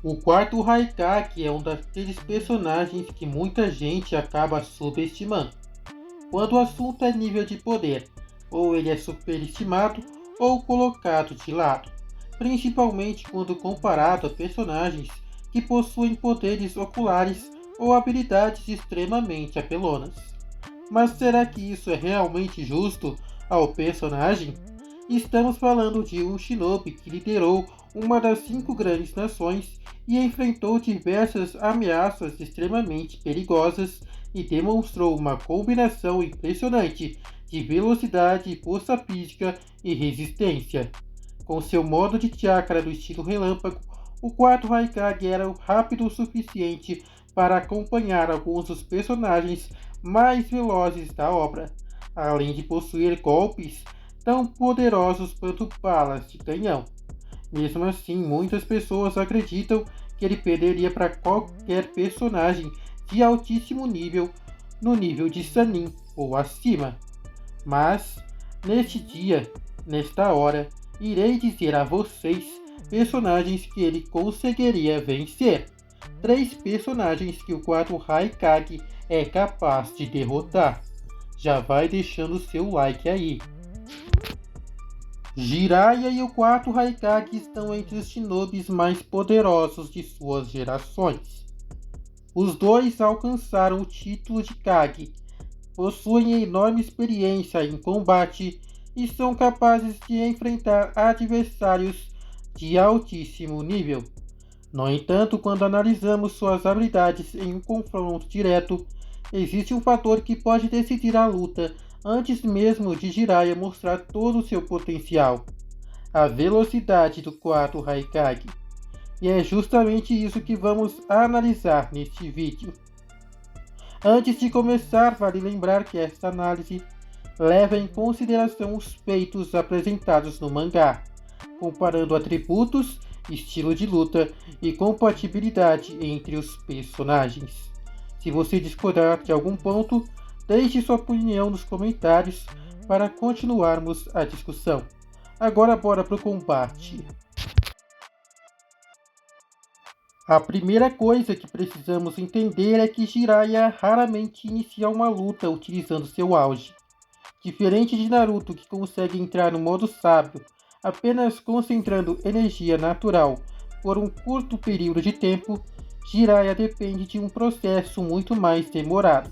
O quarto Raikage é um daqueles personagens que muita gente acaba subestimando. Quando o assunto é nível de poder, ou ele é superestimado ou colocado de lado, principalmente quando comparado a personagens que possuem poderes oculares ou habilidades extremamente apelonas. Mas será que isso é realmente justo ao personagem? Estamos falando de um shinobi que liderou uma das 5 grandes nações e enfrentou diversas ameaças extremamente perigosas e demonstrou uma combinação impressionante de velocidade, força física e resistência. Com seu modo de chakra do estilo relâmpago, o quarto Raikage era rápido o suficiente para acompanhar alguns dos personagens mais velozes da obra, além de possuir golpes tão poderosos quanto balas de canhão. Mesmo assim, muitas pessoas acreditam que ele perderia para qualquer personagem de altíssimo nível no nível de Sanin ou acima. Mas, neste dia, nesta hora, irei dizer a vocês personagens que ele conseguiria vencer. 3 personagens que o 4 Raikage é capaz de derrotar. Já vai deixando seu like aí. Jiraiya e o quarto Raikage estão entre os shinobis mais poderosos de suas gerações. Os dois alcançaram o título de Kage, possuem enorme experiência em combate e são capazes de enfrentar adversários de altíssimo nível. No entanto, quando analisamos suas habilidades em um confronto direto, existe um fator que pode decidir a luta antes mesmo de Jiraiya mostrar todo o seu potencial: a velocidade do quarto Raikage. E é justamente isso que vamos analisar neste vídeo. Antes de começar, vale lembrar que esta análise leva em consideração os feitos apresentados no mangá, comparando atributos, estilo de luta e compatibilidade entre os personagens. Se você discordar de algum ponto, deixe sua opinião nos comentários para continuarmos a discussão. Agora bora pro combate. A primeira coisa que precisamos entender é que Jiraiya raramente inicia uma luta utilizando seu auge. Diferente de Naruto, que consegue entrar no modo sábio apenas concentrando energia natural por um curto período de tempo, Jiraiya depende de um processo muito mais demorado.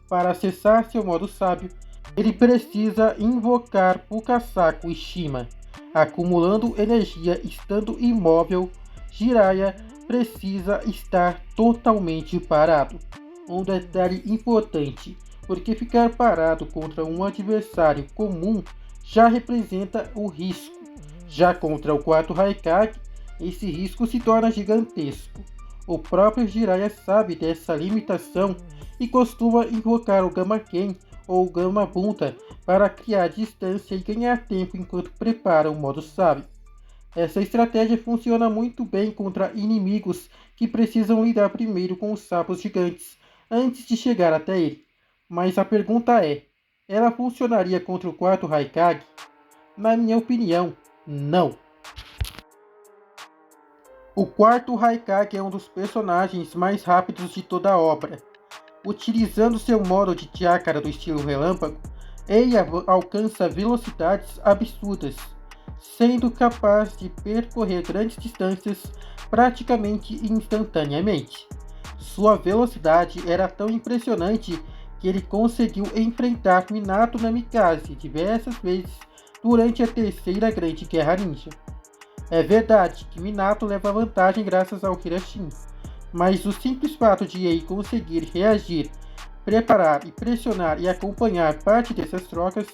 Para acessar seu modo sábio, ele precisa invocar Fukasaku e Shima. Acumulando energia estando imóvel, Jiraiya precisa estar totalmente parado. Um detalhe importante, porque ficar parado contra um adversário comum já representa o risco. Já contra o quarto Raikage, esse risco se torna gigantesco. O próprio Jiraiya sabe dessa limitação e costuma invocar o Gamaken ou Gamabunta para criar distância e ganhar tempo enquanto prepara o modo sábio. Essa estratégia funciona muito bem contra inimigos que precisam lidar primeiro com os sapos gigantes antes de chegar até ele. Mas a pergunta é, ela funcionaria contra o quarto Raikage? Na minha opinião, não. O quarto Raikage é um dos personagens mais rápidos de toda a obra. Utilizando seu modo de chakra do estilo relâmpago, ele alcança velocidades absurdas, sendo capaz de percorrer grandes distâncias praticamente instantaneamente. Sua velocidade era tão impressionante que ele conseguiu enfrentar Minato Namikaze diversas vezes durante a Terceira Grande Guerra Ninja. É verdade que Minato leva vantagem graças ao Hirashin, mas o simples fato de Ei conseguir reagir, preparar e pressionar e acompanhar parte dessas trocas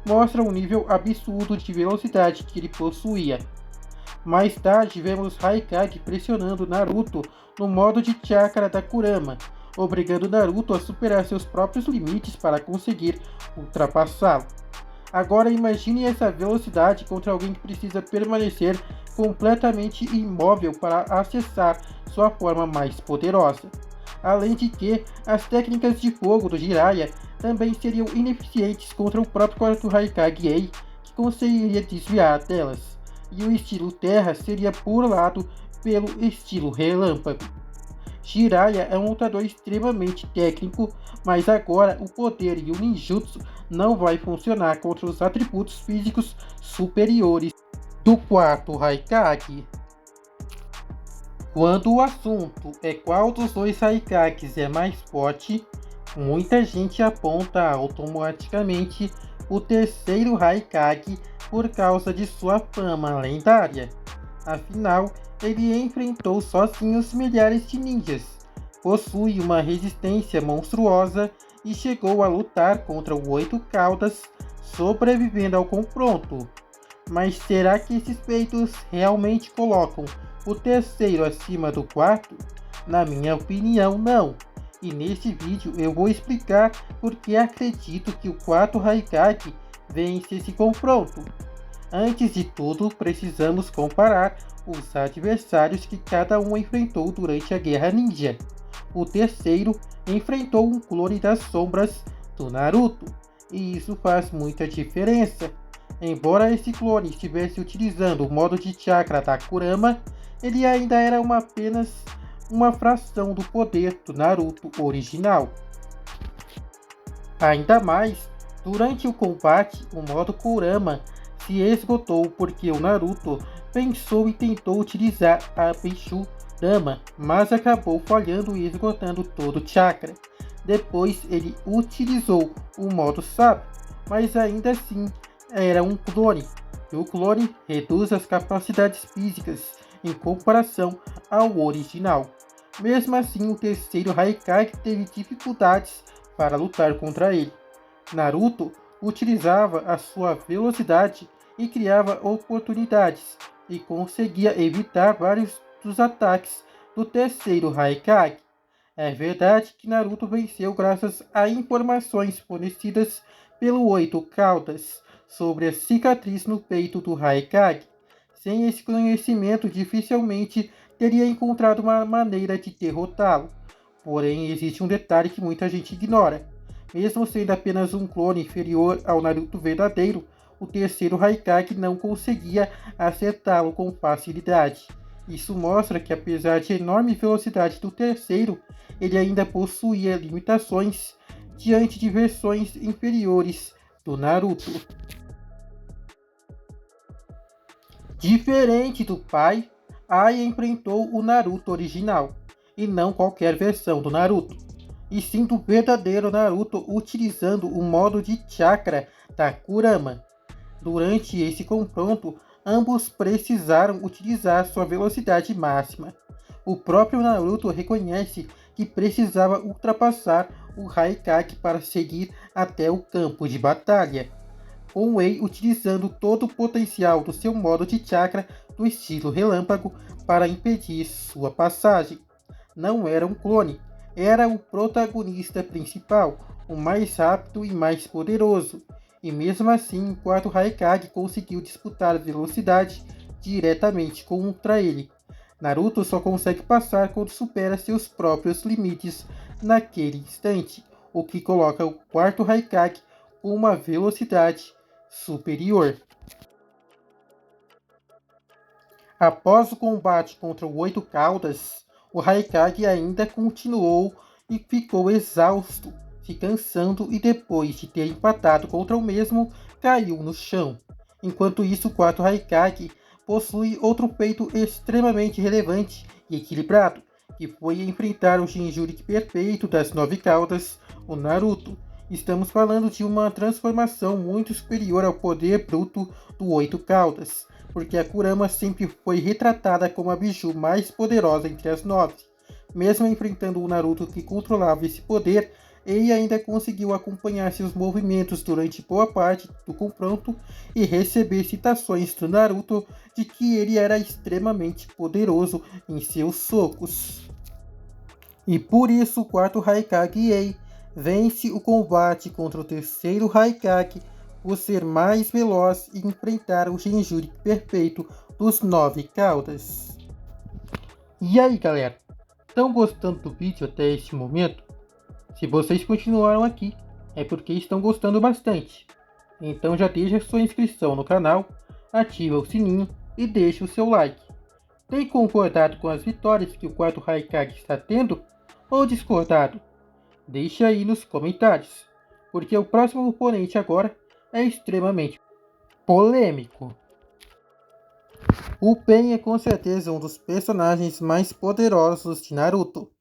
mostra um nível absurdo de velocidade que ele possuía. Mais tarde vemos Raikage pressionando Naruto no modo de chakra da Kurama, obrigando Naruto a superar seus próprios limites para conseguir ultrapassá-lo. Agora imagine essa velocidade contra alguém que precisa permanecer completamente imóvel para acessar sua forma mais poderosa. Além de que, as técnicas de fogo do Jiraiya também seriam ineficientes contra o próprio quarto Raikage Ei, que conseguiria desviar delas, e o estilo terra seria burlado pelo estilo relâmpago. Jiraiya é um lutador extremamente técnico, mas agora o poder e o ninjutsu não vai funcionar contra os atributos físicos superiores do quarto Raikage. Quando o assunto é qual dos dois Raikages é mais forte, muita gente aponta automaticamente o terceiro Raikage por causa de sua fama lendária. Afinal, ele enfrentou sozinho os milhares de ninjas, possui uma resistência monstruosa e chegou a lutar contra o Oito Caudas, sobrevivendo ao confronto. Mas será que esses feitos realmente colocam o terceiro acima do quarto? Na minha opinião, não. E neste vídeo eu vou explicar por que acredito que o quarto Raikage vence esse confronto. Antes de tudo, precisamos comparar os adversários que cada um enfrentou durante a Guerra Ninja. O terceiro enfrentou um clone das sombras do Naruto, e isso faz muita diferença. Embora esse clone estivesse utilizando o modo de chakra da Kurama, ele ainda era apenas uma fração do poder do Naruto original. Ainda mais, durante o combate, o modo Kurama se esgotou porque o Naruto pensou e tentou utilizar a Bichu Dama, mas acabou falhando e esgotando todo o chakra. Depois ele utilizou o modo sábio, mas ainda assim era um clone, e o clone reduz as capacidades físicas em comparação ao original. Mesmo assim, o terceiro Raikage teve dificuldades para lutar contra ele. Naruto utilizava a sua velocidade e criava oportunidades, e conseguia evitar vários dos ataques do terceiro Raikage. É verdade que Naruto venceu graças a informações fornecidas pelo Oito Caudas sobre a cicatriz no peito do Raikage. Sem esse conhecimento, dificilmente teria encontrado uma maneira de derrotá-lo. Porém, existe um detalhe que muita gente ignora. Mesmo sendo apenas um clone inferior ao Naruto verdadeiro, o terceiro Raikage não conseguia acertá-lo com facilidade. Isso mostra que, apesar de enorme velocidade do terceiro, ele ainda possuía limitações diante de versões inferiores do Naruto. Diferente do pai, Ai enfrentou o Naruto original, e não qualquer versão do Naruto, e sim do verdadeiro Naruto utilizando o modo de chakra da Kurama. Durante esse confronto, ambos precisaram utilizar sua velocidade máxima. O próprio Naruto reconhece que precisava ultrapassar o Raikage para seguir até o campo de batalha, com Wei utilizando todo o potencial do seu modo de chakra do estilo relâmpago para impedir sua passagem. Não era um clone, era o protagonista principal, o mais rápido e mais poderoso. E mesmo assim, o quarto Raikage conseguiu disputar velocidade diretamente contra ele. Naruto só consegue passar quando supera seus próprios limites naquele instante, o que coloca o quarto Raikage com uma velocidade superior. Após o combate contra o Oito Caudas, o Raikage ainda continuou e ficou exausto, se cansando e depois de ter empatado contra o mesmo, caiu no chão. Enquanto isso, o quarto Raikage possui outro feito extremamente relevante e equilibrado, que foi enfrentar o Jinchuriki perfeito das Nove Caudas, o Naruto. Estamos falando de uma transformação muito superior ao poder bruto do Oito Caudas, porque a Kurama sempre foi retratada como a Biju mais poderosa entre as nove. Mesmo enfrentando o Naruto que controlava esse poder, ele ainda conseguiu acompanhar seus movimentos durante boa parte do confronto e receber citações do Naruto de que ele era extremamente poderoso em seus socos. E por isso o quarto Raikage Ei vence o combate contra o terceiro Raikage por ser mais veloz e enfrentar o Jinchuriki perfeito dos Nove Caudas. E aí galera, estão gostando do vídeo até este momento? Se vocês continuaram aqui, é porque estão gostando bastante. Então já deixa sua inscrição no canal, ativa o sininho e deixa o seu like. Tem concordado com as vitórias que o quarto Raikage está tendo ou discordado? Deixe aí nos comentários, porque o próximo oponente agora é extremamente polêmico. O Pen é com certeza um dos personagens mais poderosos de Naruto,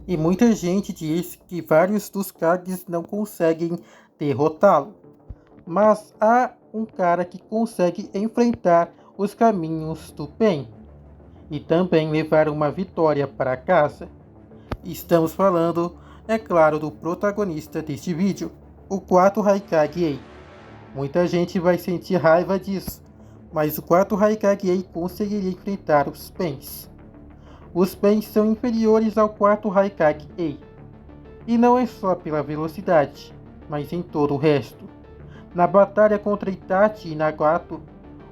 e muita gente diz que vários dos Kages não conseguem derrotá-lo. Mas há um cara que consegue enfrentar os caminhos do Pen e também levar uma vitória para casa. Estamos falando, é claro, do protagonista deste vídeo, o quarto Raikage. Muita gente vai sentir raiva disso, mas o quarto Raikage conseguiria enfrentar os Pens. Os Pens são inferiores ao quarto Raikage, e não é só pela velocidade, mas em todo o resto. Na batalha contra Itachi e Nagato,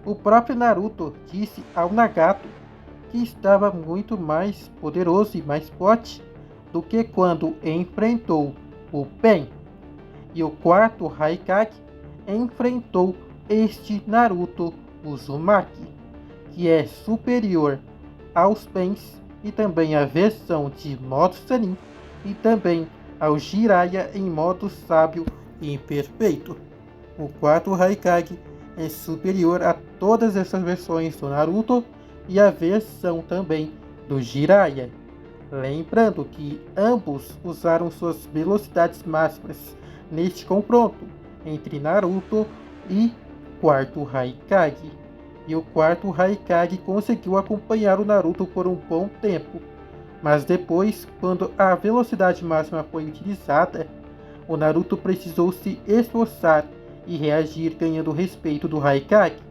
o próprio Naruto disse ao Nagato que estava muito mais poderoso e mais forte do que quando enfrentou o Pen. E o quarto Raikage enfrentou este Naruto Uzumaki, que é superior aos Pens e também a versão de modo Sanin e também ao Jiraiya em modo sábio e perfeito. O quarto Raikage é superior a todas essas versões do Naruto e a versão também do Jiraiya. Lembrando que ambos usaram suas velocidades máximas neste confronto entre Naruto e quarto Raikage. E o quarto Raikage conseguiu acompanhar o Naruto por um bom tempo. Mas depois, quando a velocidade máxima foi utilizada, o Naruto precisou se esforçar e reagir ganhando o respeito do Raikage.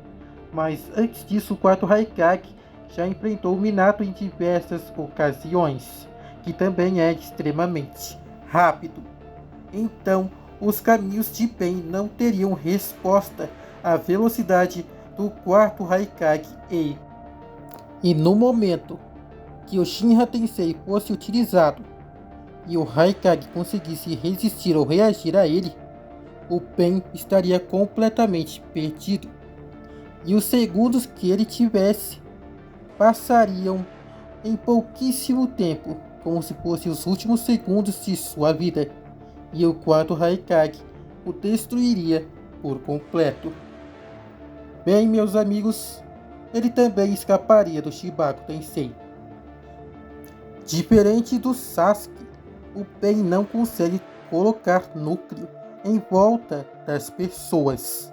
Mas antes disso, o quarto Raikage já enfrentou o Minato em diversas ocasiões, que também é extremamente rápido. Então, os caminhos de Pen não teriam resposta à velocidade do quarto Raikage. E no momento que o Shinra Tensei fosse utilizado e o Raikage conseguisse resistir ou reagir a ele, o Pen estaria completamente perdido. E os segundos que ele tivesse passariam em pouquíssimo tempo, como se fossem os últimos segundos de sua vida, e o quarto Raikage o destruiria por completo. Bem, meus amigos, ele também escaparia do Shibaku Tensei. Diferente do Sasuke, o Pen não consegue colocar núcleo em volta das pessoas.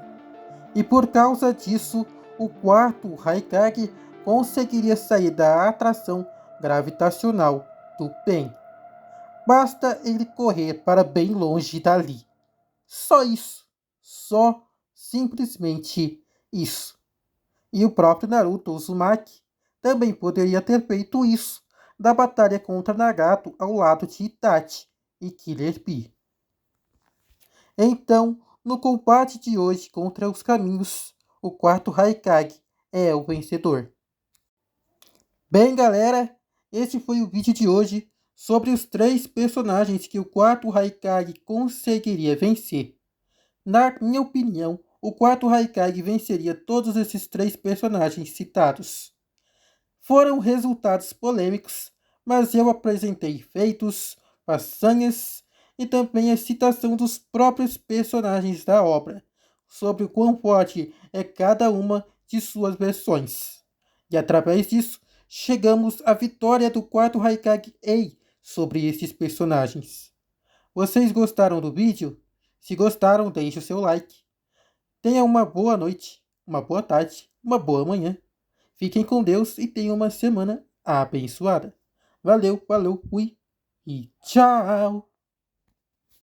E por causa disso, o quarto Raikage conseguiria sair da atração gravitacional do Pen. Basta ele correr para bem longe dali. Só isso. Só simplesmente isso. E o próprio Naruto Uzumaki também poderia ter feito isso da batalha contra Nagato ao lado de Itachi e Killer Bee. Então, no combate de hoje contra os caminhos, o quarto Raikage é o vencedor. Bem, galera, esse foi o vídeo de hoje sobre os 3 personagens que o quarto Raikage conseguiria vencer. Na minha opinião, o quarto Raikage venceria todos esses 3 personagens citados. Foram resultados polêmicos, mas eu apresentei feitos, façanhas e também a citação dos próprios personagens da obra, sobre o quão forte é cada uma de suas versões. E através disso, chegamos à vitória do quarto Raikage sobre esses personagens. Vocês gostaram do vídeo? Se gostaram, deixe o seu like. Tenha uma boa noite, uma boa tarde, uma boa manhã. Fiquem com Deus e tenham uma semana abençoada. Valeu, falou, fui e tchau!